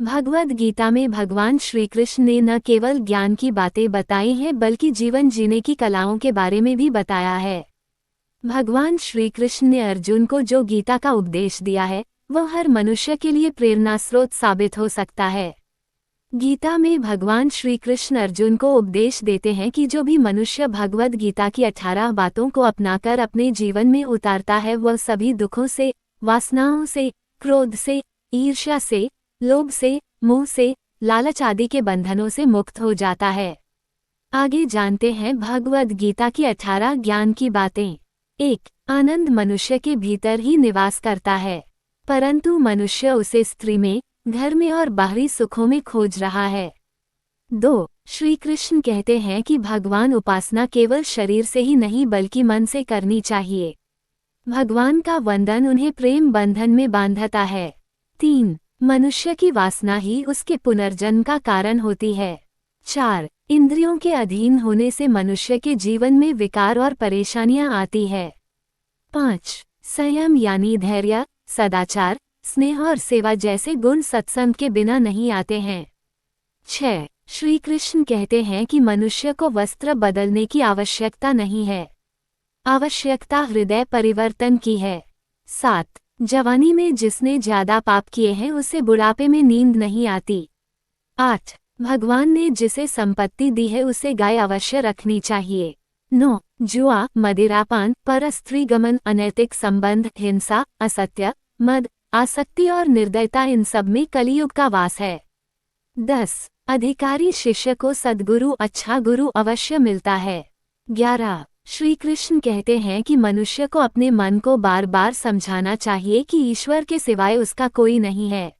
भगवद गीता में भगवान श्री कृष्ण ने न केवल ज्ञान की बातें बताई हैं बल्कि जीवन जीने की कलाओं के बारे में भी बताया है। भगवान श्री कृष्ण ने अर्जुन को जो गीता का उपदेश दिया है वह हर मनुष्य के लिए प्रेरणा स्रोत साबित हो सकता है। गीता में भगवान श्री कृष्ण अर्जुन को उपदेश देते हैं कि जो भी मनुष्य भगवद गीता की 18 बातों को अपनाकर अपने जीवन में उतारता है वह सभी दुखों से, वासनाओं से, क्रोध से, ईर्ष्या से, लोभ से, मोह से, लालच आदि के बंधनों से मुक्त हो जाता है। आगे जानते हैं भगवद गीता की 18 ज्ञान की बातें। 1. आनंद मनुष्य के भीतर ही निवास करता है, परंतु मनुष्य उसे स्त्री में, घर में और बाहरी सुखों में खोज रहा है। 2. श्री कृष्ण कहते हैं कि भगवान उपासना केवल शरीर से ही नहीं बल्कि मन से करनी चाहिए। भगवान का वंदन उन्हें प्रेम बंधन में बांधता है। 3. मनुष्य की वासना ही उसके पुनर्जन्म का कारण होती है। 4. इंद्रियों के अधीन होने से मनुष्य के जीवन में विकार और परेशानियां आती है। 5. संयम यानी धैर्य, सदाचार, स्नेह और सेवा जैसे गुण सत्संग के बिना नहीं आते हैं। 6. श्री कृष्ण कहते हैं कि मनुष्य को वस्त्र बदलने की आवश्यकता नहीं है, आवश्यकता हृदय परिवर्तन की है। 7. जवानी में जिसने ज्यादा पाप किए हैं उसे बुढ़ापे में नींद नहीं आती। 8. भगवान ने जिसे संपत्ति दी है उसे गाय अवश्य रखनी चाहिए। 9. जुआ, मदिरापान, परस्त्रीगमन, अनैतिक संबंध, हिंसा, असत्य, मद, आसक्ति और निर्दयता इन सब में कलियुग का वास है। 10. अधिकारी शिष्य को सद्गुरु अच्छा गुरु अवश्य मिलता है। 11. श्री कृष्ण कहते हैं कि मनुष्य को अपने मन को बार बार समझाना चाहिए कि ईश्वर के सिवाय उसका कोई नहीं है।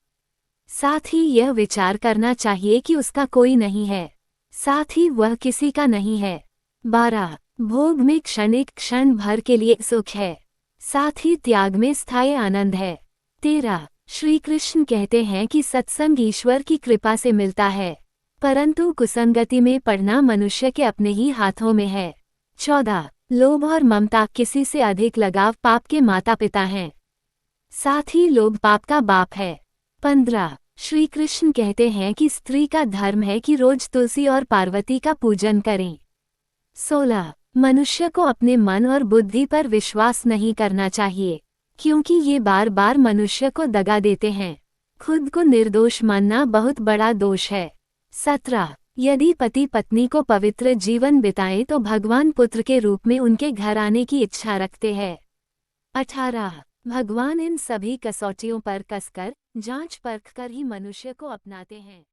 साथ ही यह विचार करना चाहिए कि उसका कोई नहीं है, साथ ही वह किसी का नहीं है। 12. भोग में क्षणिक क्षण भर के लिए सुख है, साथ ही त्याग में स्थायी आनंद है। 13. श्री कृष्ण कहते हैं कि सत्संग ईश्वर की कृपा से मिलता है, परंतु कुसंगति में पड़ना मनुष्य के अपने ही हाथों में है। 14. लोभ और ममता, किसी से अधिक लगाव पाप के माता पिता हैं, साथ ही लोभ पाप का बाप है। 15. श्री कृष्ण कहते हैं कि स्त्री का धर्म है कि रोज तुलसी और पार्वती का पूजन करें। 16. मनुष्य को अपने मन और बुद्धि पर विश्वास नहीं करना चाहिए, क्योंकि ये बार बार मनुष्य को दगा देते हैं। खुद को निर्दोष मानना बहुत बड़ा दोष है। 17. यदि पति पत्नी को पवित्र जीवन बिताएं तो भगवान पुत्र के रूप में उनके घर आने की इच्छा रखते हैं। 18. भगवान इन सभी कसौटियों पर कसकर, जांच परख कर ही मनुष्य को अपनाते हैं।